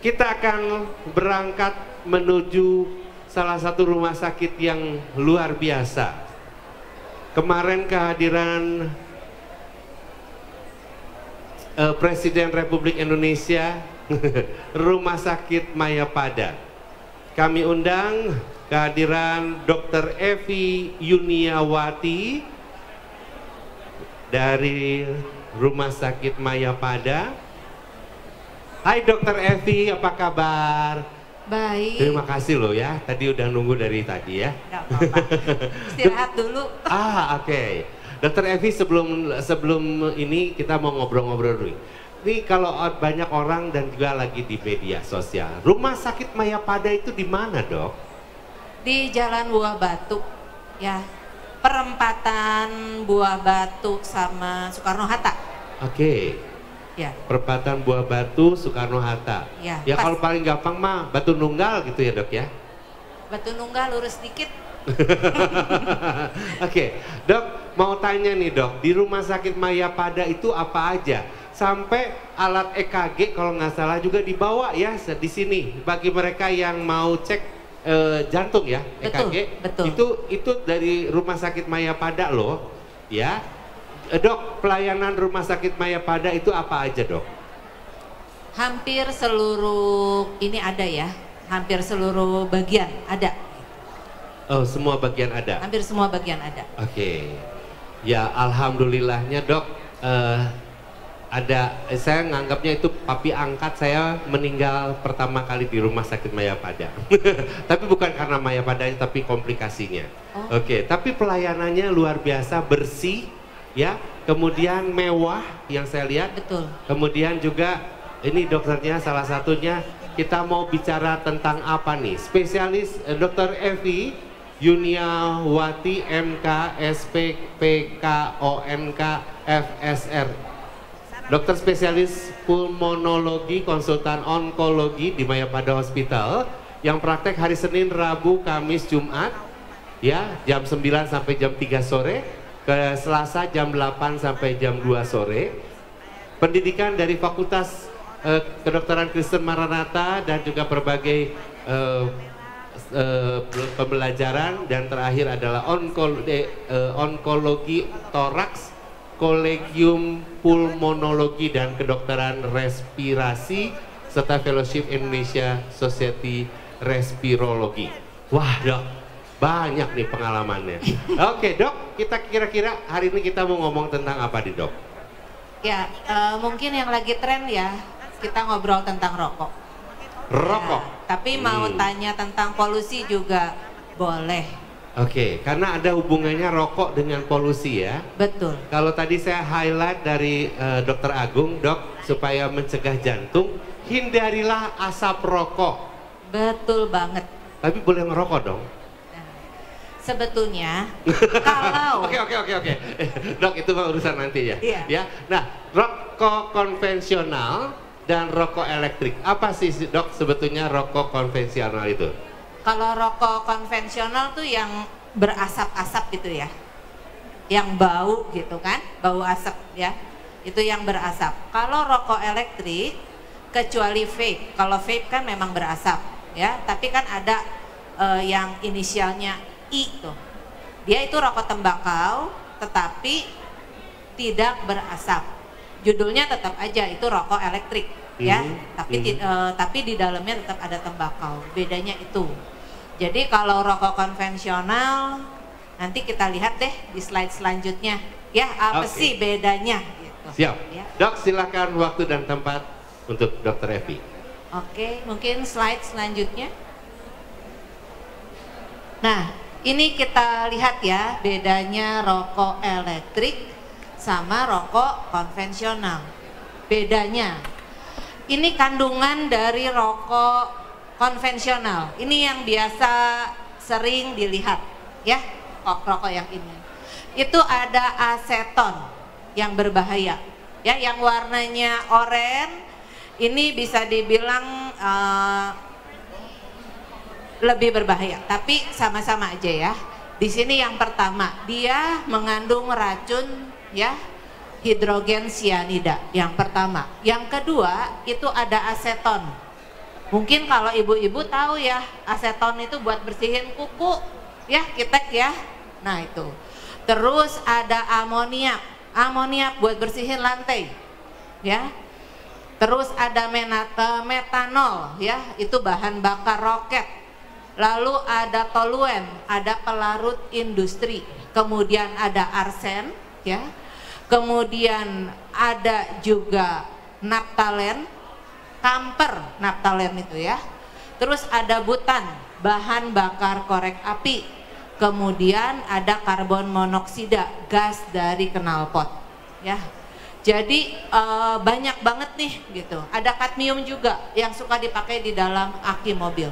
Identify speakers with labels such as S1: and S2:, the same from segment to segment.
S1: kita akan berangkat menuju salah satu rumah sakit yang luar biasa. Kemarin kehadiran Presiden Republik Indonesia, Rumah Sakit Mayapada. Kami undang kehadiran Dr. Evi Yuniawati dari Rumah Sakit Mayapada. Hai Dr. Evi, apa kabar?
S2: Baik.
S1: Terima kasih loh ya, tadi udah nunggu dari tadi ya.
S2: Gak apa-apa, istirahat dulu.
S1: Oke. Dr. Evi, sebelum ini kita mau ngobrol-ngobrol dulu. Ini kalau banyak orang dan juga lagi di media sosial, Rumah Sakit Mayapada itu di mana, Dok?
S2: Di Jalan Buah Batu, ya, perempatan Buah Batu sama Soekarno-Hatta.
S1: Oke.
S2: Ya.
S1: Perempatan Buah Batu, Soekarno-Hatta.
S2: Ya.
S1: Kalau paling gampang mah Batu Nunggal gitu ya, Dok ya?
S2: Batu Nunggal lurus dikit.
S1: Oke, Dok, mau tanya nih Dok, di Rumah Sakit Mayapada itu apa aja? Sampai alat EKG kalau nggak salah juga dibawa ya di sini bagi mereka yang mau cek jantung ya, EKG.
S2: Betul.
S1: Itu dari Rumah Sakit Mayapada loh, ya. Dok, pelayanan Rumah Sakit Mayapada itu apa aja, Dok?
S2: Hampir seluruh ini ada ya, hampir seluruh bagian ada.
S1: Oh, semua bagian ada?
S2: Hampir semua bagian ada.
S1: Oke. Ya, alhamdulillahnya Dok, saya nganggapnya itu papi angkat saya meninggal pertama kali di Rumah Sakit Mayapada. Tapi bukan karena Mayapadanya, tapi komplikasinya.
S2: Oh.
S1: Oke, tapi pelayanannya luar biasa, bersih ya, kemudian mewah yang saya lihat.
S2: Betul.
S1: Kemudian juga ini dokternya salah satunya, kita mau bicara tentang apa nih? Spesialis Dr. Evi Yuniawati MK SPPKONK FSR, dokter spesialis pulmonologi konsultan onkologi di Mayapada Hospital yang praktek hari Senin, Rabu, Kamis, Jumat ya, jam 9 sampai jam 3 sore, ke Selasa jam 8 sampai jam 2 sore. Pendidikan dari Fakultas Kedokteran Kristen Maranatha dan juga berbagai pembelajaran, dan terakhir adalah onkologi toraks, kolegium pulmonologi dan kedokteran respirasi, serta fellowship Indonesia Society Respirologi. Wah Dok, banyak nih pengalamannya. Oke Dok, kita kira-kira hari ini kita mau ngomong tentang apa nih Dok?
S2: Ya, mungkin yang lagi tren ya, kita ngobrol tentang rokok.
S1: Rokok.
S2: Ya, tapi mau tanya tentang polusi juga boleh.
S1: Oke, karena ada hubungannya rokok dengan polusi ya.
S2: Betul.
S1: Kalau tadi saya highlight dari Dr. Agung, Dok, supaya mencegah jantung, hindarilah asap rokok.
S2: Betul banget.
S1: Tapi boleh ngerokok dong?
S2: Nah, sebetulnya kalau
S1: Oke. Dok, itu mah urusan nanti ya.
S2: Iya.
S1: Ya. Nah, rokok konvensional dan rokok elektrik. Apa sih Dok sebetulnya rokok konvensional itu?
S2: Kalau rokok konvensional tuh yang berasap-asap gitu ya, yang bau gitu kan, bau asap ya, itu yang berasap. Kalau rokok elektrik, kecuali vape, kalau vape kan memang berasap ya, tapi kan ada yang inisialnya I tuh, dia itu rokok tembakau tetapi tidak berasap. Judulnya tetap aja itu rokok elektrik ya, tapi di dalamnya tetap ada tembakau. Bedanya itu. Jadi kalau rokok konvensional, nanti kita lihat deh di slide selanjutnya ya, apa sih bedanya gitu.
S1: Siap ya. Dok, silakan waktu dan tempat untuk Dr. Evi.
S2: Oke, mungkin slide selanjutnya. Nah, ini kita lihat ya bedanya rokok elektrik sama rokok konvensional. Bedanya, ini kandungan dari rokok konvensional. Ini yang biasa sering dilihat ya, rokok yang ini. Itu ada aseton yang berbahaya ya, yang warnanya oranye. Ini bisa dibilang lebih berbahaya, tapi sama-sama aja ya. Di sini yang pertama, dia mengandung racun ya, hidrogen sianida yang pertama. Yang kedua itu ada aseton. Mungkin kalau ibu-ibu tahu ya, aseton itu buat bersihin kuku, ya kitek ya. Nah itu. Terus ada amoniak, amoniak buat bersihin lantai, ya. Terus ada metanol, ya, itu bahan bakar roket. Lalu ada toluen, ada pelarut industri. Kemudian ada arsen, ya. Kemudian ada juga naftalen, kamper naftalen itu ya. Terus ada butan, bahan bakar korek api. Kemudian ada karbon monoksida, gas dari knalpot, ya. Jadi banyak banget nih gitu. Ada kadmium juga yang suka dipakai di dalam aki mobil.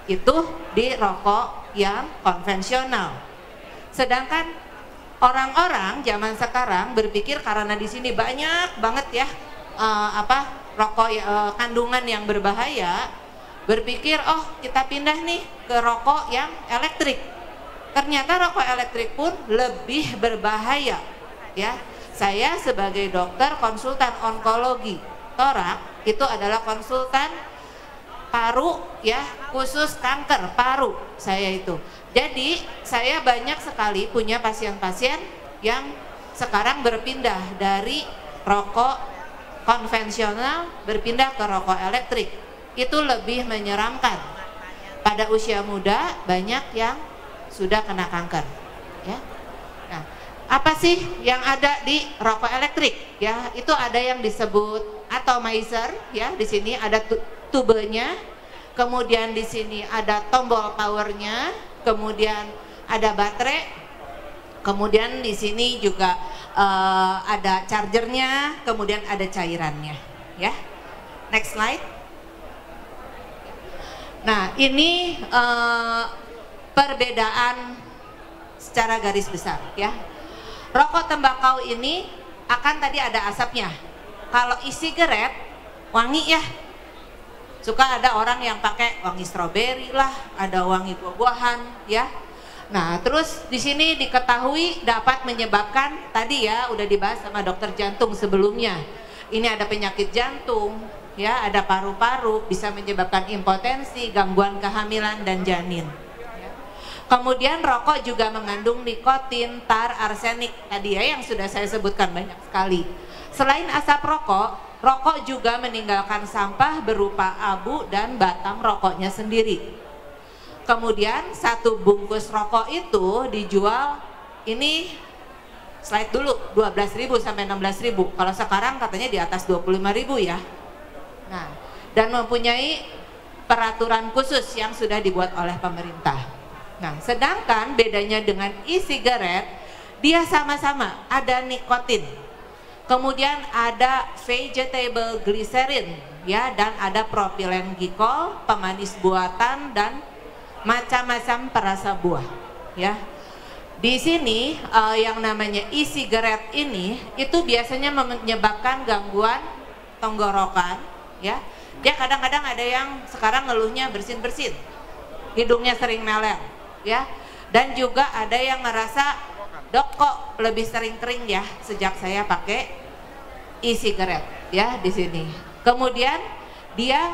S2: Itu di rokok yang konvensional. Sedangkan orang-orang zaman sekarang berpikir karena di sini banyak banget ya rokok kandungan yang berbahaya, berpikir oh kita pindah nih ke rokok yang elektrik. Ternyata rokok elektrik pun lebih berbahaya, ya. Saya sebagai dokter konsultan onkologi torak itu adalah konsultan paru, ya, khusus kanker paru saya itu. Jadi saya banyak sekali punya pasien-pasien yang sekarang berpindah dari rokok konvensional berpindah ke rokok elektrik. Itu lebih menyeramkan. Pada usia muda banyak yang sudah kena kanker, ya. Nah, apa sih yang ada di rokok elektrik? Ya, itu ada yang disebut atomizer, ya. Di sini ada tubenya, kemudian di sini ada tombol powernya, kemudian ada baterai, kemudian di sini juga ada chargernya, kemudian ada cairannya, ya. Next slide. Nah, ini perbedaan secara garis besar, ya. Rokok tembakau ini akan tadi ada asapnya. Kalau e-cigarette wangi ya. Suka ada orang yang pakai wangi stroberi lah, ada wangi buah-buahan, ya. Nah, terus di sini diketahui dapat menyebabkan tadi ya udah dibahas sama dokter jantung sebelumnya. Ini ada penyakit jantung, ya, ada paru-paru, bisa menyebabkan impotensi, gangguan kehamilan dan janin. Kemudian rokok juga mengandung nikotin, tar, arsenik tadi ya yang sudah saya sebutkan banyak sekali. Selain asap rokok, rokok juga meninggalkan sampah berupa abu dan batang rokoknya sendiri. Kemudian satu bungkus rokok itu dijual, ini slide dulu, 12.000 sampai 16.000. Kalau sekarang katanya di atas 25.000 ya. Nah, dan mempunyai peraturan khusus yang sudah dibuat oleh pemerintah. Nah, sedangkan bedanya dengan e-cigarette, dia sama-sama ada nikotin. Kemudian ada vegetable glycerin, ya, dan ada propilen glikol, pemanis buatan dan macam-macam perasa buah, ya. Di sini yang namanya e-cigarette ini itu biasanya menyebabkan gangguan tenggorokan, ya. Dia kadang-kadang ada yang sekarang ngeluhnya bersin-bersin, hidungnya sering meler, ya. Dan juga ada yang merasa, dok kok lebih sering kering ya sejak saya pakai e-cigarette, ya, di sini. Kemudian dia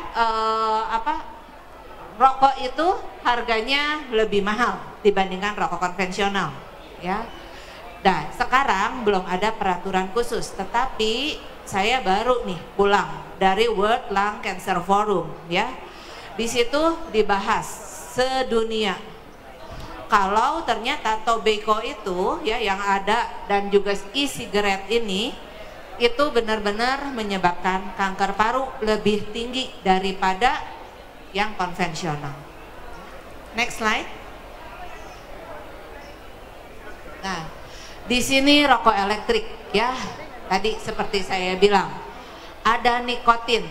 S2: rokok itu harganya lebih mahal dibandingkan rokok konvensional, ya. Nah, sekarang belum ada peraturan khusus, tetapi saya baru nih pulang dari World Lung Cancer Forum, ya. Di situ dibahas sedunia kalau ternyata tobacco itu, ya, yang ada dan juga e-cigarette ini itu benar-benar menyebabkan kanker paru lebih tinggi daripada yang konvensional. Next slide. Nah, di sini rokok elektrik, ya. Tadi seperti saya bilang, ada nikotin.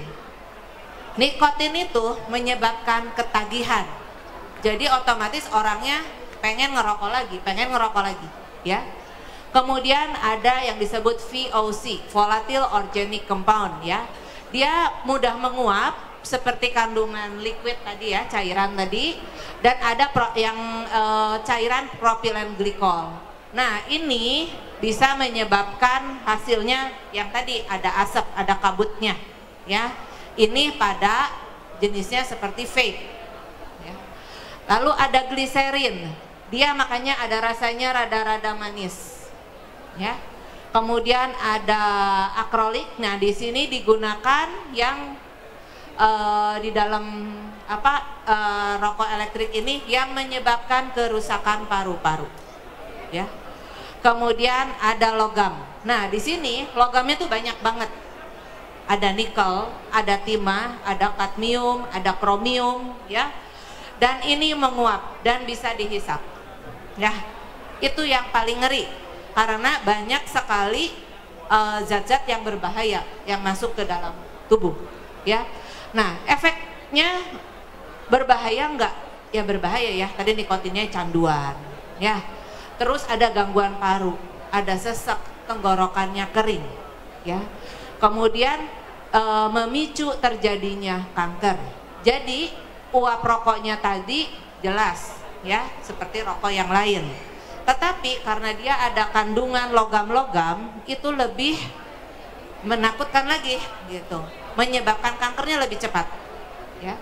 S2: Nikotin itu menyebabkan ketagihan. Jadi otomatis orangnya pengen ngerokok lagi, ya. Kemudian ada yang disebut VOC, volatile organic compound, ya. Dia mudah menguap seperti kandungan liquid tadi ya, cairan tadi, dan ada cairan propilen glikol. Nah, ini bisa menyebabkan hasilnya yang tadi ada asap, ada kabutnya, ya. Ini pada jenisnya seperti vape. Ya. Lalu ada gliserin, dia makanya ada rasanya rada-rada manis. Ya. Kemudian ada akrolik. Nah, di sini digunakan yang di dalam rokok elektrik ini yang menyebabkan kerusakan paru-paru. Ya. Kemudian ada logam. Nah, di sini logamnya tuh banyak banget. Ada nikel, ada timah, ada kadmium, ada kromium, ya. Dan ini menguap dan bisa dihisap. Ya. Itu yang paling ngeri karena banyak sekali zat-zat yang berbahaya yang masuk ke dalam tubuh, ya. Nah, efeknya berbahaya enggak? Ya berbahaya ya. Tadi nikotinnya canduan, ya. Terus ada gangguan paru, ada sesak, tenggorokannya kering, ya. Kemudian memicu terjadinya kanker. Jadi uap rokoknya tadi jelas, ya, seperti rokok yang lain. Tetapi karena dia ada kandungan logam-logam, itu lebih menakutkan lagi, gitu. Menyebabkan kankernya lebih cepat, ya.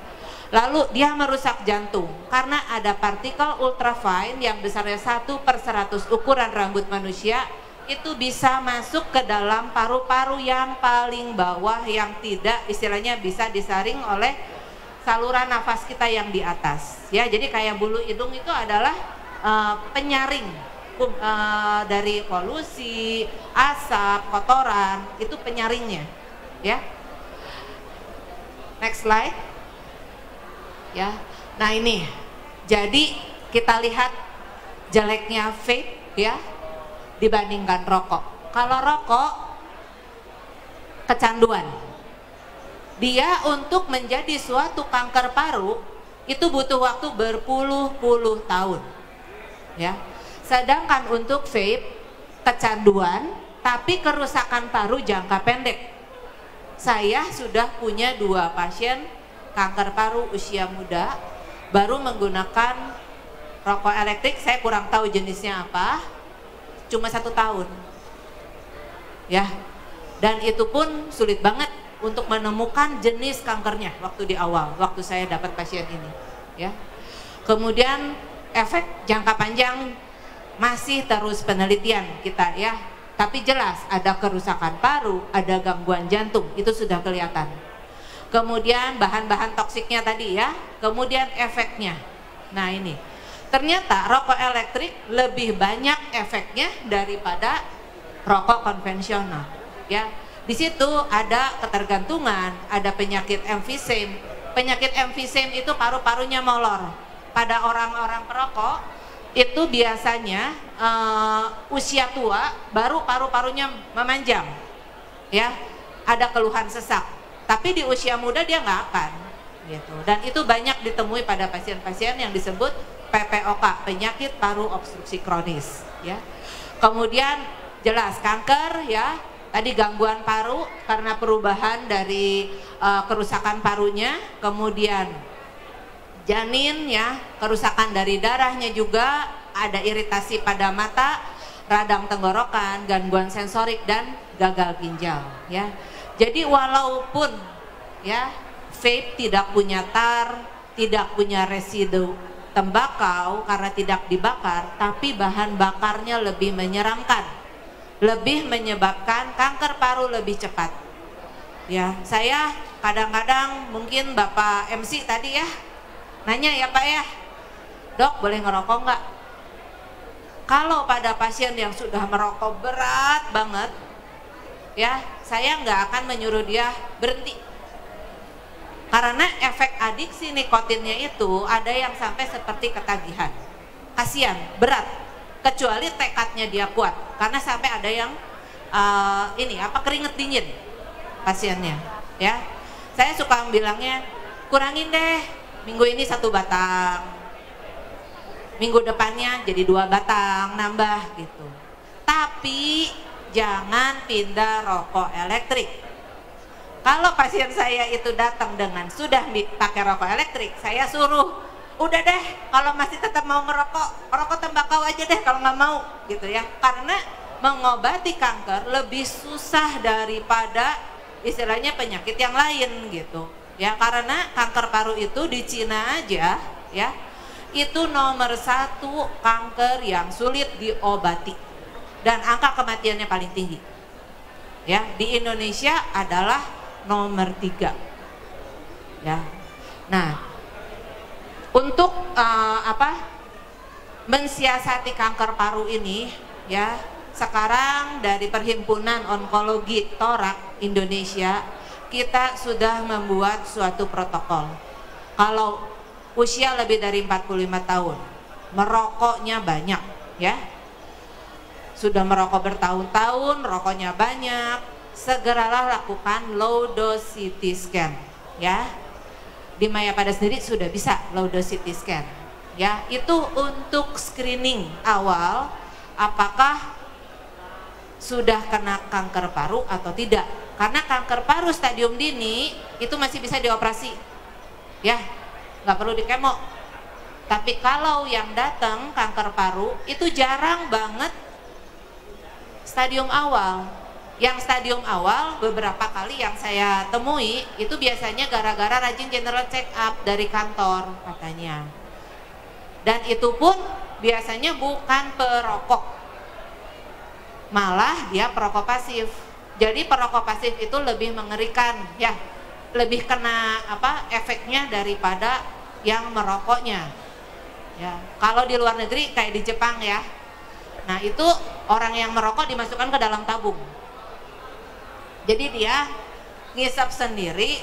S2: Lalu dia merusak jantung karena ada partikel ultrafine yang besarnya 1/100 ukuran rambut manusia, itu bisa masuk ke dalam paru-paru yang paling bawah yang tidak, istilahnya bisa disaring oleh saluran nafas kita yang di atas, ya. Jadi kayak bulu hidung itu adalah penyaring dari polusi, asap, kotoran, itu penyaringnya, ya. Next slide. Ya. Nah, ini. Jadi kita lihat jeleknya vape, ya, dibandingkan rokok. Kalau rokok kecanduan. Dia untuk menjadi suatu kanker paru itu butuh waktu berpuluh-puluh tahun. Ya. Sedangkan untuk vape kecanduan tapi kerusakan paru jangka pendek. Saya sudah punya 2 pasien kanker paru usia muda, baru menggunakan rokok elektrik. Saya kurang tahu jenisnya apa, cuma 1 tahun, ya. Dan itu pun sulit banget untuk menemukan jenis kankernya waktu di awal, waktu saya dapat pasien ini, ya. Kemudian efek jangka panjang masih terus penelitian kita, ya. Tapi jelas ada kerusakan paru, ada gangguan jantung, itu sudah kelihatan. Kemudian bahan-bahan toksiknya tadi, ya. Kemudian efeknya. Nah, ini ternyata rokok elektrik lebih banyak efeknya daripada rokok konvensional, ya. Di situ ada ketergantungan, ada penyakit emfisem. Penyakit emfisem itu paru-parunya molor. Pada orang-orang perokok itu biasanya usia tua baru paru-parunya memanjang, ya. Ada keluhan sesak. Tapi di usia muda dia nggak akan, gitu. Dan itu banyak ditemui pada pasien-pasien yang disebut PPOK, penyakit paru obstruksi kronis, ya. Kemudian jelas kanker, ya. Tadi gangguan paru karena perubahan dari kerusakan parunya, kemudian janin, ya, kerusakan dari darahnya juga, ada iritasi pada mata, radang tenggorokan, gangguan sensorik dan gagal ginjal, ya. Jadi walaupun, ya, vape tidak punya tar, tidak punya residu tembakau karena tidak dibakar, tapi bahan bakarnya lebih menyeramkan, lebih menyebabkan kanker paru lebih cepat. Ya, saya kadang-kadang mungkin Bapak MC tadi, ya, nanya, ya Pak, ya, Dok, boleh ngerokok nggak? Kalau pada pasien yang sudah merokok berat banget, ya, saya nggak akan menyuruh dia berhenti. Karena efek adiksi nikotinnya itu ada yang sampai seperti ketagihan. Kasihan, berat. Kecuali tekadnya dia kuat. Karena sampai ada yang keringet dingin pasiennya, ya. Saya suka bilangnya, kurangin deh, minggu ini 1 batang, minggu depannya jadi 2 batang, nambah gitu. Tapi jangan pindah rokok elektrik. Kalau pasien saya itu datang dengan sudah pakai rokok elektrik, saya suruh, udah deh, kalau masih tetap mau ngerokok, rokok tembakau aja deh kalau nggak mau, gitu ya. Karena mengobati kanker lebih susah daripada istilahnya penyakit yang lain, gitu. ya, karena kanker paru itu di Cina aja ya itu nomor 1 kanker yang sulit diobati dan angka kematiannya paling tinggi. Ya, di Indonesia adalah nomor 3. Ya. Nah, untuk mensiasati kanker paru ini ya, sekarang dari Perhimpunan Onkologi Torak Indonesia kita sudah membuat suatu protokol. Kalau usia lebih dari 45 tahun, merokoknya banyak ya, sudah merokok bertahun-tahun, rokoknya banyak, segeralah lakukan low dose CT scan ya. Di Mayapada sendiri sudah bisa low dose CT scan ya, itu untuk screening awal apakah sudah kena kanker paru atau tidak, karena kanker paru stadium dini itu masih bisa dioperasi ya, nggak perlu dikemo. Tapi kalau yang datang kanker paru itu jarang banget stadium awal. Yang stadium awal beberapa kali yang saya temui itu biasanya gara-gara rajin general check up dari kantor katanya. Dan itu pun biasanya bukan perokok, malah dia perokok pasif. Jadi perokok pasif itu lebih mengerikan ya, lebih kena efeknya daripada yang merokoknya ya. Kalau di luar negeri kayak di Jepang ya, nah itu orang yang merokok dimasukkan ke dalam tabung, jadi dia ngisap sendiri,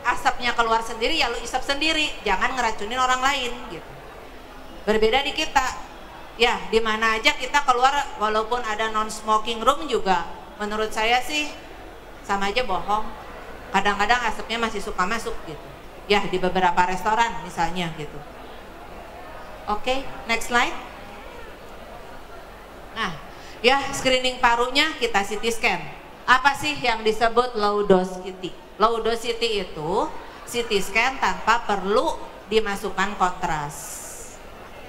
S2: asapnya keluar sendiri, ya lu isap sendiri, jangan ngeracunin orang lain gitu. Berbeda di kita ya, di mana aja kita keluar walaupun ada non smoking room juga menurut saya sih sama aja bohong. Kadang-kadang asapnya masih suka masuk gitu ya, di beberapa restoran misalnya gitu. Oke, next slide. Nah ya, screening parunya kita CT scan. Apa sih yang disebut low dose CT? Low dose CT itu CT scan tanpa perlu dimasukkan kontras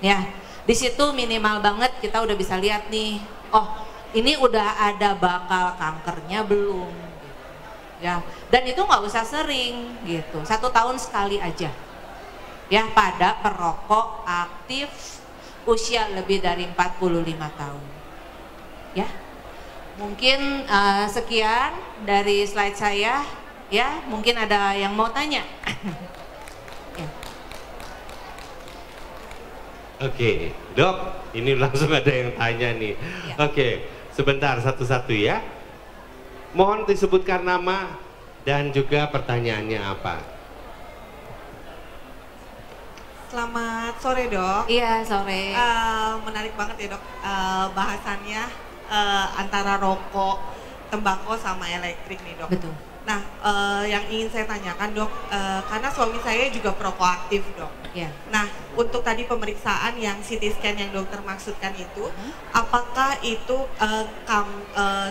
S2: ya. Di situ minimal banget kita udah bisa lihat nih, oh ini udah ada bakal kankernya belum gitu. Ya, dan itu nggak usah sering gitu, 1 tahun sekali aja ya, pada perokok aktif usia lebih dari 45 tahun ya. Mungkin sekian dari slide saya ya, mungkin ada yang mau tanya. Ya.
S1: Oke, Dok, ini langsung ada yang tanya nih ya. Oke, sebentar satu-satu ya. Mohon disebutkan nama dan juga pertanyaannya apa.
S3: Selamat sore, Dok.
S2: Iya, sore.
S3: Menarik banget ya, Dok, bahasannya antara rokok, tembakau sama elektrik nih, Dok.
S2: Betul.
S3: Nah, yang ingin saya tanyakan, Dok, karena suami saya juga perokok aktif, Dok.
S2: Ya.
S3: Nah, untuk tadi pemeriksaan yang CT scan yang dokter maksudkan itu, apakah itu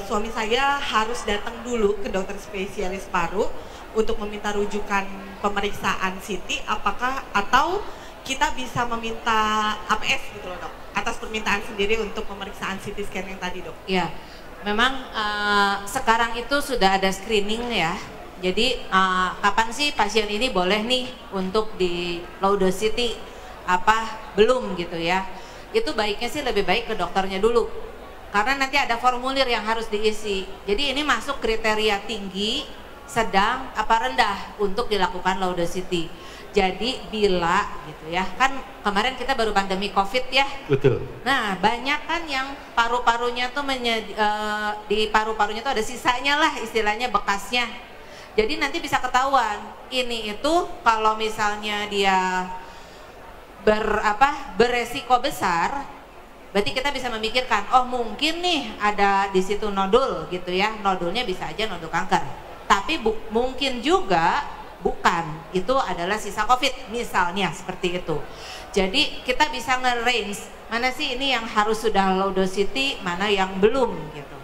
S3: suami saya harus datang dulu ke dokter spesialis paru untuk meminta rujukan pemeriksaan CT, apakah atau kita bisa meminta APS gitu loh, Dok, atas permintaan sendiri untuk pemeriksaan CT scan yang tadi, Dok?
S2: Ya, memang sekarang itu sudah ada screening ya. Jadi kapan sih pasien ini boleh nih untuk di low dose CT, apa belum gitu ya. Itu baiknya sih lebih baik ke dokternya dulu, karena nanti ada formulir yang harus diisi. Jadi ini masuk kriteria tinggi, sedang, apa rendah untuk dilakukan low dose CT. Jadi bila gitu ya, kan kemarin kita baru pandemi COVID ya.
S1: Betul.
S2: Nah banyak kan yang paru-parunya tuh di paru-parunya tuh ada sisanya lah, istilahnya bekasnya. Jadi nanti bisa ketahuan ini itu kalau misalnya dia beresiko besar, berarti kita bisa memikirkan, oh mungkin nih ada di situ nodul gitu ya, nodulnya bisa aja nodul kanker. Tapi mungkin juga bukan, itu adalah sisa COVID misalnya seperti itu. Jadi kita bisa nge-range mana sih ini yang harus sudah low dose CT, mana yang belum gitu.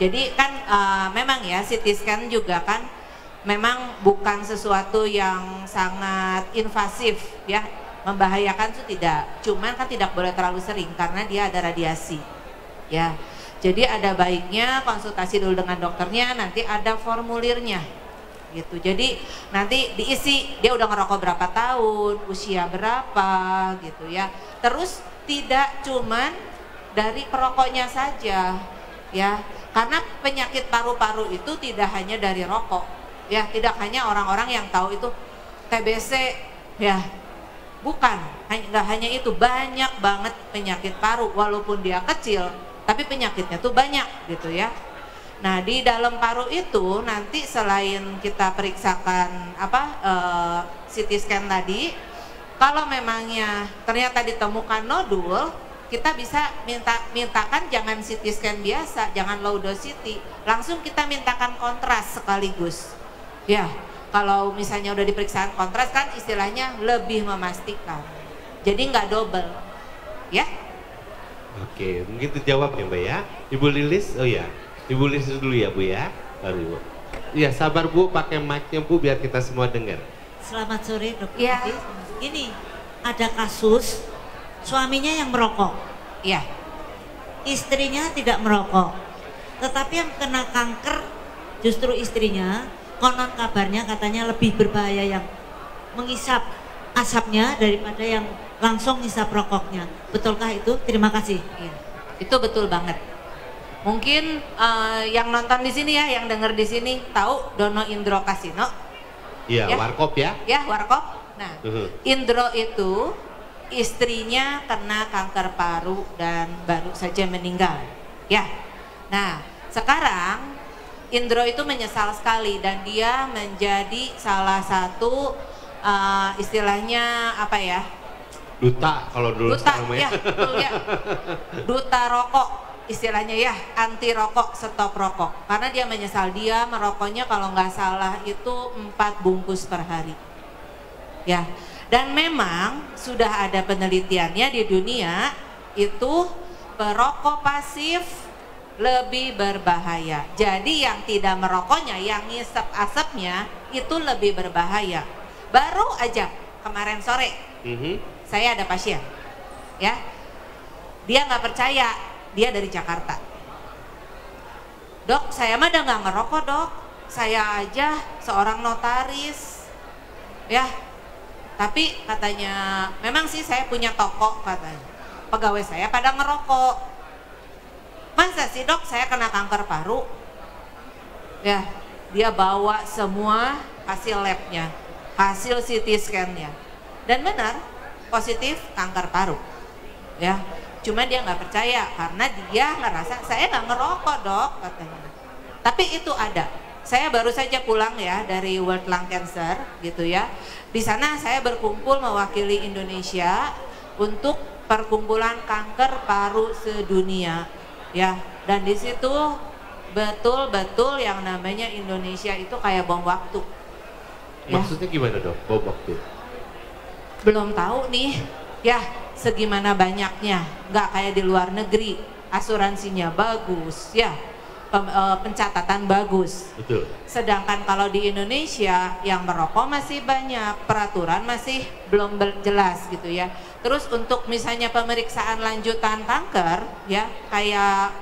S2: Jadi kan memang ya CT scan juga kan memang bukan sesuatu yang sangat invasif ya, membahayakan itu tidak. Cuman kan tidak boleh terlalu sering karena dia ada radiasi ya. Jadi ada baiknya konsultasi dulu dengan dokternya, nanti ada formulirnya gitu. Jadi nanti diisi dia udah ngerokok berapa tahun, usia berapa gitu ya. Terus tidak cuman dari perokoknya saja ya, karena penyakit paru-paru itu tidak hanya dari rokok ya, tidak hanya orang-orang yang tahu itu TBC ya, bukan, nggak hanya itu, banyak banget penyakit paru walaupun dia kecil tapi penyakitnya tuh banyak gitu ya. Nah di dalam paru itu nanti selain kita periksakan CT scan tadi, kalau memangnya ternyata ditemukan nodul, kita bisa mintakan jangan CT scan biasa, jangan low dose CT, langsung kita mintakan kontras sekaligus. Ya, kalau misalnya udah diperiksakan kontras kan istilahnya lebih memastikan, jadi nggak double, ya.
S1: Oke, mungkin itu jawab ya Mbak ya. Ibu Lilis, oh ya. Ibu Lilis dulu ya Bu ya, baru Ibu. Ya sabar Bu, pakai mic-nya Bu biar kita semua dengar.
S4: Selamat sore Dokter.
S2: Ya.
S4: Ini ada kasus suaminya yang merokok,
S2: Iya.
S4: istrinya tidak merokok, tetapi yang kena kanker justru istrinya. Konon kabarnya katanya lebih berbahaya yang mengisap asapnya daripada yang langsung ngisap rokoknya. Betulkah itu? Terima kasih.
S2: Iya. Itu betul banget. Mungkin yang nonton di sini ya, yang denger di sini tahu Dono Indro Kasino?
S1: Iya,
S2: Ya.
S1: warkop ya.
S2: Ya, warkop. Nah, Indro itu istrinya kena kanker paru dan baru saja meninggal. Ya. Nah, sekarang Indro itu menyesal sekali dan dia menjadi salah satu istilahnya apa ya?
S1: Duta kalau dulu
S2: Duta,
S1: sekarang
S2: ya, betul ya. Duta rokok istilahnya ya, anti rokok, stop rokok. Karena dia menyesal, dia merokoknya kalau nggak salah itu 4 bungkus per hari. Ya, dan memang sudah ada penelitiannya di dunia itu perokok pasif lebih berbahaya. Jadi yang tidak merokoknya, yang ngisep asapnya itu lebih berbahaya. Baru aja kemarin sore saya ada pasien, ya, dia nggak percaya, dia dari Jakarta. Dok, saya mah udah nggak ngerokok dok, saya aja seorang notaris, ya. Tapi katanya, memang sih saya punya toko katanya, pegawai saya pada ngerokok. Masa sih dok saya kena kanker paru? Ya, dia bawa semua hasil labnya, hasil CT scan-nya, dan benar positif kanker paru. Ya, cuma dia nggak percaya karena dia ngerasa saya nggak ngerokok dok katanya. Tapi itu ada. Saya baru saja pulang ya dari World Lung Cancer gitu ya. Di sana saya berkumpul mewakili Indonesia untuk perkumpulan kanker paru sedunia. Ya, dan di situ betul-betul yang namanya Indonesia itu kayak bom waktu. Ya.
S1: Maksudnya gimana dok, bom waktu?
S2: Belum tahu nih, ya segimana banyaknya, nggak kayak di luar negeri, asuransinya bagus, ya pencatatan bagus.
S1: Betul.
S2: Sedangkan kalau di Indonesia yang merokok masih banyak, peraturan masih belum jelas gitu ya. Terus untuk misalnya pemeriksaan lanjutan kanker, ya kayak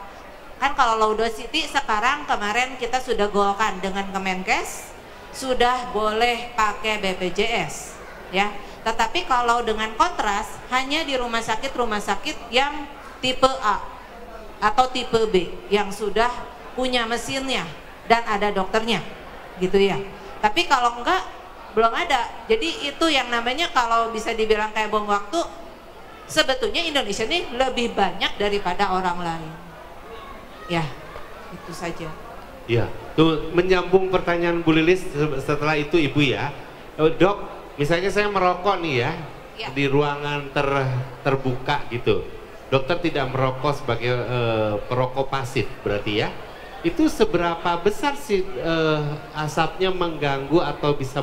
S2: kan kalau low dose CT sekarang kemarin kita sudah golkan dengan Kemenkes, sudah boleh pakai BPJS, ya. Tetapi kalau dengan kontras hanya di rumah sakit yang tipe A atau tipe B yang sudah punya mesinnya dan ada dokternya gitu ya. Tapi kalau enggak belum ada. Jadi itu yang namanya kalau bisa dibilang kayak bom waktu, sebetulnya Indonesia ini lebih banyak daripada orang lain. Ya, itu saja.
S1: Ya, tuh menyambung pertanyaan Bu Lilis setelah itu Ibu ya. Dok, misalnya saya merokok nih ya, di ruangan terbuka gitu. Dokter tidak merokok sebagai perokok pasif berarti ya. Itu seberapa besar sih asapnya mengganggu atau bisa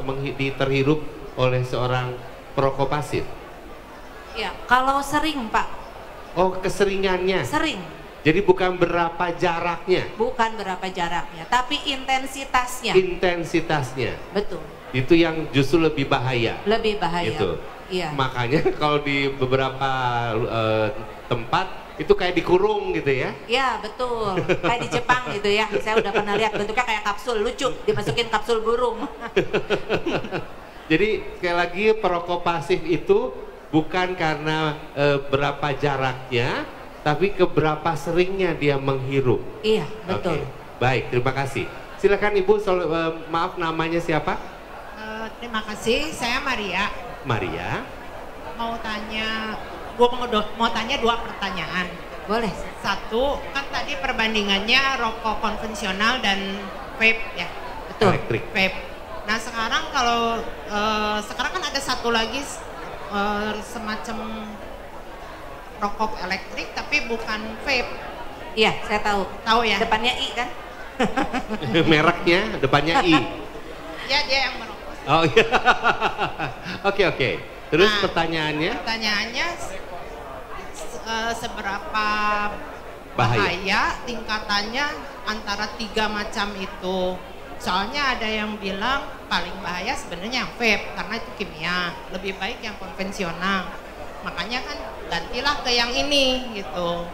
S1: terhirup oleh seorang perokok pasif?
S2: Ya, kalau sering Pak.
S1: Oh, keseringannya?
S2: Sering.
S1: Jadi bukan berapa jaraknya?
S2: Bukan berapa jaraknya, tapi intensitasnya.
S1: Intensitasnya.
S2: Betul.
S1: Itu yang justru lebih bahaya.
S2: Lebih bahaya.
S1: Gitu.
S2: Iya.
S1: Makanya kalau di beberapa tempat Itu kayak dikurung gitu ya?
S2: Ya betul, kayak di Jepang gitu ya. Saya udah pernah lihat bentuknya kayak kapsul, lucu, dimasukin kapsul burung.
S1: Jadi sekali lagi perokok pasif itu bukan karena berapa jaraknya, tapi keberapa seringnya dia menghirup.
S2: Iya, betul.
S1: Oke, baik, terima kasih. Silakan Ibu, maaf namanya siapa?
S5: Terima kasih, saya Maria.
S1: Maria.
S5: Mau tanya dua pertanyaan.
S2: Boleh.
S5: Satu, kan tadi perbandingannya rokok konvensional dan vape ya.
S2: Betul.
S1: Elektrik.
S5: Vape. Nah sekarang kalau sekarang kan ada satu lagi semacam rokok elektrik tapi bukan vape.
S2: Iya, saya tahu.
S5: Tahu ya?
S2: Depannya I kan?
S1: Mereknya depannya I.
S5: Ya dia yang merokok.
S1: Oh iya. Oke. Terus
S5: Nah,
S1: pertanyaannya?
S5: Pertanyaannya seberapa
S1: Bahaya.
S5: tingkatannya antara 3 macam itu. Soalnya ada yang bilang paling bahaya sebenarnya yang vape karena itu kimia, lebih baik yang konvensional. Makanya kan gantilah ke yang ini gitu.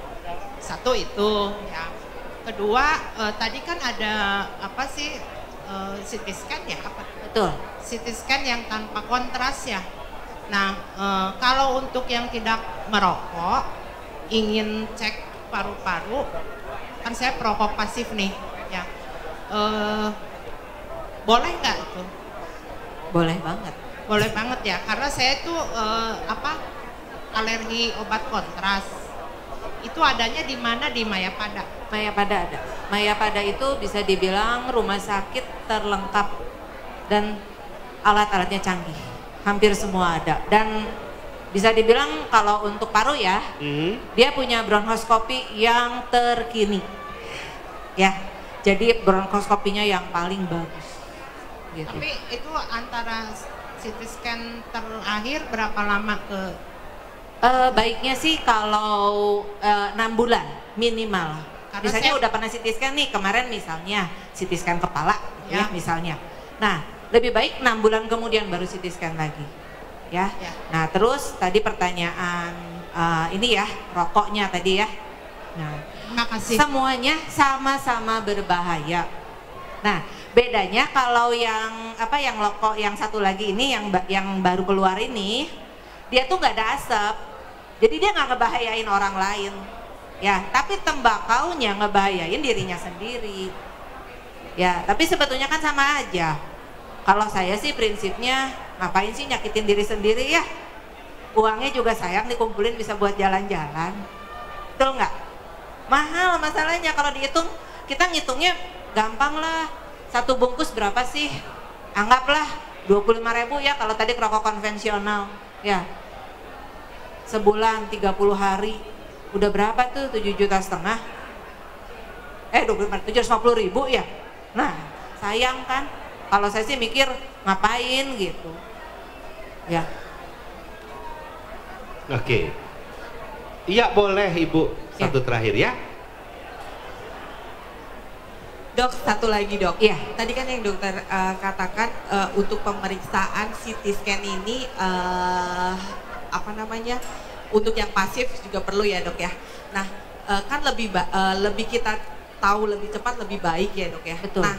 S5: Satu itu ya. Kedua tadi kan ada apa sih CT scan ya apa?
S2: Betul.
S5: CT scan yang tanpa kontras ya. Nah kalau untuk yang tidak merokok ingin cek paru-paru, kan saya perokok pasif nih ya. Boleh nggak itu?
S2: Boleh banget.
S5: Boleh banget ya, karena saya tuh alergi obat kontras. Itu adanya di mana? Di Mayapada.
S2: Mayapada ada. Mayapada itu bisa dibilang rumah sakit terlengkap dan alat-alatnya canggih. Hampir semua ada. Dan bisa dibilang kalau untuk paru ya, dia punya bronkoskopi yang terkini. Ya, jadi bronkoskopinya yang paling bagus. Gitu.
S5: Tapi itu antara CT scan terakhir berapa lama ke?
S2: Baiknya sih kalau 6 bulan minimal.
S5: Karena
S2: Misalnya
S5: saya
S2: udah pernah CT scan nih kemarin misalnya CT scan kepala ya misalnya. Nah lebih baik 6 bulan kemudian baru CT scan lagi ya. Nah terus tadi pertanyaan ini ya rokoknya tadi ya. Nah
S5: Terima kasih.
S2: semuanya sama-sama berbahaya. Nah bedanya kalau yang yang rokok yang satu lagi ini yang baru keluar ini dia tuh nggak ada asap. Jadi dia nggak ngebahayain orang lain, ya. Tapi tembakaunya ngebahayain dirinya sendiri, ya. Tapi sebetulnya kan sama aja. Kalau saya sih prinsipnya ngapain sih nyakitin diri sendiri ya? Uangnya juga sayang dikumpulin bisa buat jalan-jalan, betul nggak? Mahal masalahnya kalau dihitung, kita ngitungnya gampang lah. Satu bungkus berapa sih? Anggaplah 25.000 ya kalau tadi rokok konvensional, ya. Sebulan 30 hari udah berapa tuh 7,5 juta 750.000 ya. Nah sayang kan, kalau saya sih mikir ngapain gitu ya.
S1: Oke. Iya boleh Ibu, satu terakhir ya.
S3: Dok, satu lagi dok.
S2: Iya.
S3: Tadi kan yang dokter katakan untuk pemeriksaan CT scan ini untuk yang pasif juga perlu ya dok ya. Nah kan lebih kita tahu lebih cepat lebih baik ya dok ya.
S2: Betul.
S3: Nah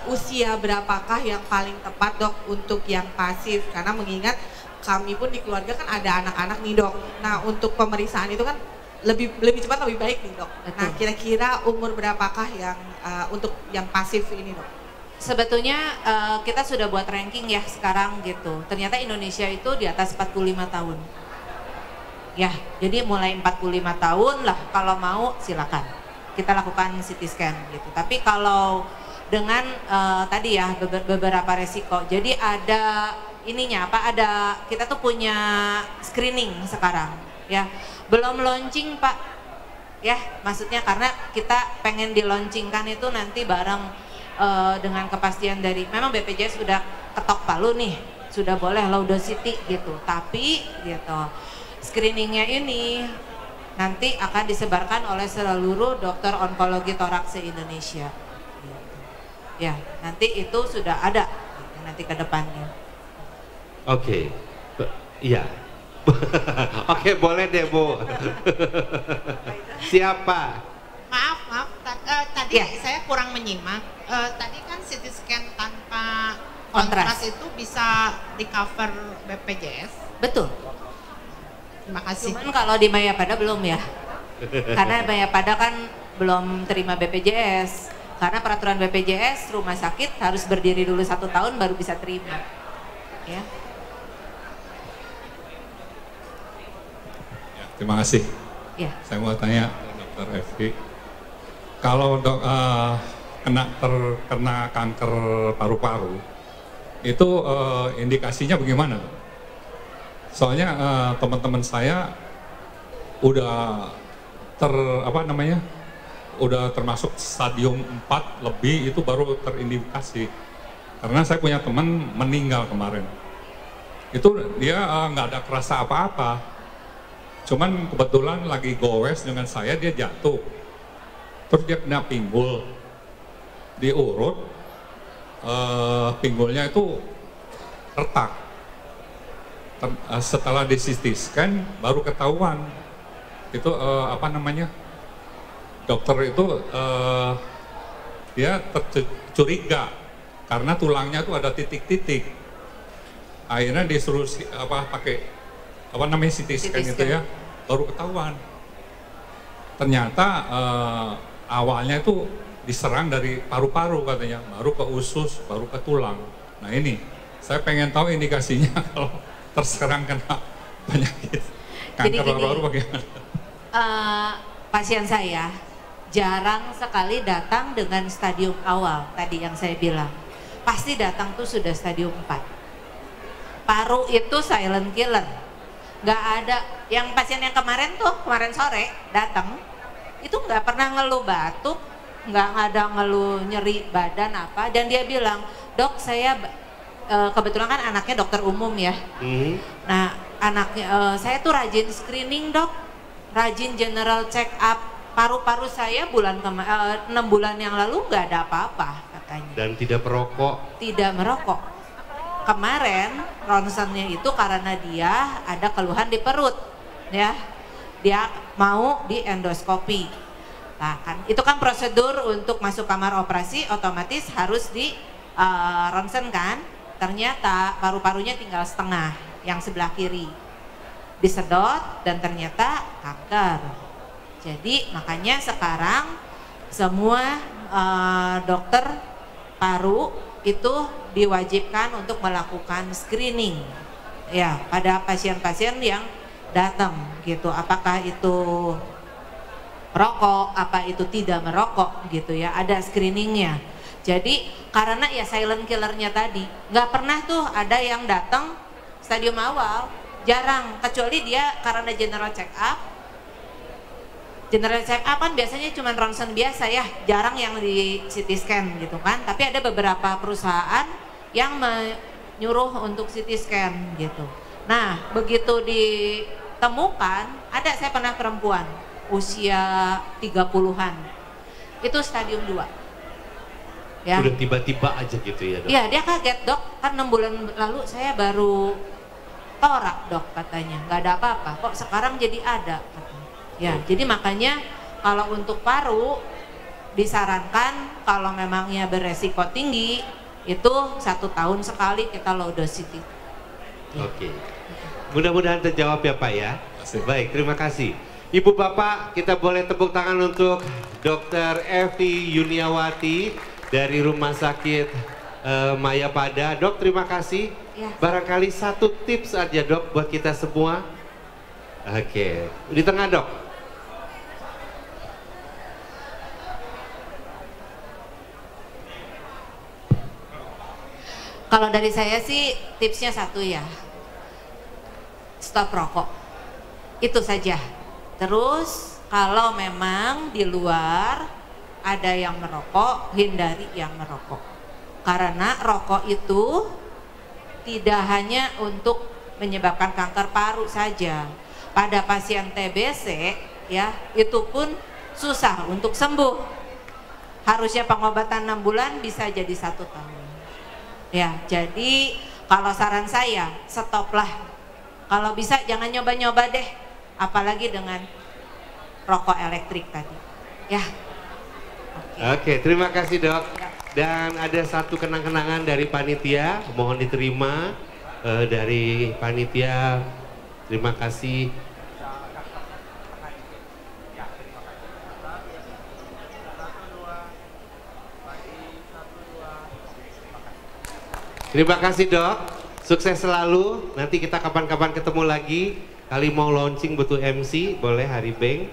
S3: usia berapakah yang paling tepat dok untuk yang pasif? Karena mengingat kami pun di keluarga kan ada anak-anak nih dok. Nah untuk pemeriksaan itu kan lebih cepat lebih baik nih dok.
S2: Betul.
S3: Nah kira-kira umur berapakah yang untuk yang pasif ini dok?
S2: Sebetulnya kita sudah buat ranking ya sekarang gitu. Ternyata Indonesia itu di atas 45 tahun. Ya, jadi mulai 45 tahun lah kalau mau silakan. Kita lakukan CT scan gitu. Tapi kalau dengan tadi ya beberapa resiko. Jadi ada ininya kita tuh punya screening sekarang ya. Belum launching Pak. Ya, maksudnya karena kita pengen di-launchingkan itu nanti bareng dengan kepastian dari memang BPJS sudah ketok palu nih, sudah boleh low dosity gitu. Tapi gitu. Screeningnya ini nanti akan disebarkan oleh seluruh dokter onkologi toraks se-Indonesia. Gitu. Ya, nanti itu sudah ada gitu, nanti ke depannya.
S1: Oke. Iya. Oke, boleh deh Bu. Siapa?
S5: Maaf, tadi
S2: Ya.
S5: saya kurang menyimak. Tadi kan CT scan tanpa
S2: Kontras.
S5: kontras itu bisa di cover BPJS.
S2: Betul.
S5: Terima kasih.
S2: Cuman kalau di Mayapada belum ya. Karena Mayapada kan belum terima BPJS. Karena peraturan BPJS rumah sakit harus berdiri dulu 1 tahun baru bisa terima. Ya.
S6: Ya, terima kasih.
S2: Ya.
S6: Saya mau tanya Dr. Evi, kalau kena kanker paru-paru, itu indikasinya bagaimana? Soalnya teman-teman saya udah udah termasuk stadium 4 lebih, itu baru terindikasi. Karena saya punya teman meninggal kemarin. Itu dia nggak ada kerasa apa-apa. Cuman kebetulan lagi gowes dengan saya, dia jatuh. Terus dia kena pinggul. Diurut, pinggulnya itu retak. Setelah di CT scan baru ketahuan. Itu dokter itu dia curiga karena tulangnya tuh ada titik-titik. Akhirnya disuruh pakai CT scan itu ya, baru ketahuan. Ternyata awalnya itu diserang dari paru-paru katanya, baru ke usus, baru ke tulang. Nah ini, saya pengen tahu indikasinya kalau terserang kena penyakit kanker paru-paru bagaimana?
S2: Pasien saya jarang sekali datang dengan stadium awal tadi yang saya bilang. Pasti datang tuh sudah stadium 4. Paru itu silent killer. Nggak ada, yang pasien yang kemarin sore datang, itu nggak pernah ngeluh batuk, nggak ada ngeluh nyeri badan apa, dan dia bilang, dok saya kebetulan kan anaknya dokter umum ya. Nah anaknya saya tuh rajin screening dok, rajin general check up, paru-paru saya 6 bulan yang lalu nggak ada apa-apa katanya. Dan
S1: tidak merokok? Tidak merokok.
S2: Kemarin ronsennya itu karena dia ada keluhan di perut, ya, dia mau di endoskopi. Nah kan, itu kan prosedur untuk masuk kamar operasi otomatis harus di ronsen kan. Ternyata paru-parunya tinggal setengah, yang sebelah kiri, disedot dan ternyata kanker. Jadi makanya sekarang semua dokter paru itu diwajibkan untuk melakukan screening ya pada pasien-pasien yang datang gitu, apakah itu merokok, apa itu tidak merokok gitu ya, ada screeningnya. Jadi karena ya silent killernya tadi, nggak pernah tuh ada yang datang stadium awal, jarang, kecuali dia karena general check up. General check up kan biasanya cuma ronsen biasa ya, jarang yang di CT scan gitu kan. Tapi ada beberapa perusahaan yang menyuruh untuk CT scan gitu. Nah begitu ditemukan, ada saya pernah perempuan usia 30-an, itu stadium 2 ya.
S1: Udah tiba-tiba aja gitu ya dok?
S2: Iya dia kaget dok, kan 6 bulan lalu saya baru torak dok katanya, nggak ada apa-apa, kok sekarang jadi ada katanya. Ya, jadi makanya kalau untuk paru disarankan kalau memangnya beresiko tinggi itu 1 tahun sekali kita low dosity. Ya.
S1: Oke, mudah-mudahan terjawab ya Pak ya. Baik, terima kasih. Ibu Bapak, kita boleh tepuk tangan untuk Dr. Evi Yuniawati dari Rumah Sakit Mayapada. Dok, terima kasih.
S2: Ya.
S1: Barangkali 1 tips aja dok buat kita semua. Oke, di tengah dok.
S2: Kalau dari saya sih tipsnya 1 ya, stop rokok, itu saja. Terus kalau memang di luar ada yang merokok, hindari yang merokok. Karena rokok itu tidak hanya untuk menyebabkan kanker paru saja. Pada pasien TBC ya, itu pun susah untuk sembuh. Harusnya pengobatan 6 bulan bisa jadi 1 tahun. Ya, jadi kalau saran saya stoplah Kalau bisa jangan nyoba-nyoba deh, apalagi dengan rokok elektrik tadi. Ya.
S1: Oke, terima kasih dok. Dan ada satu kenang-kenangan dari panitia, mohon diterima dari panitia. Terima kasih. Terima kasih dok, sukses selalu. Nanti kita kapan-kapan ketemu lagi. Kali mau launching butuh MC, boleh Hari Beng.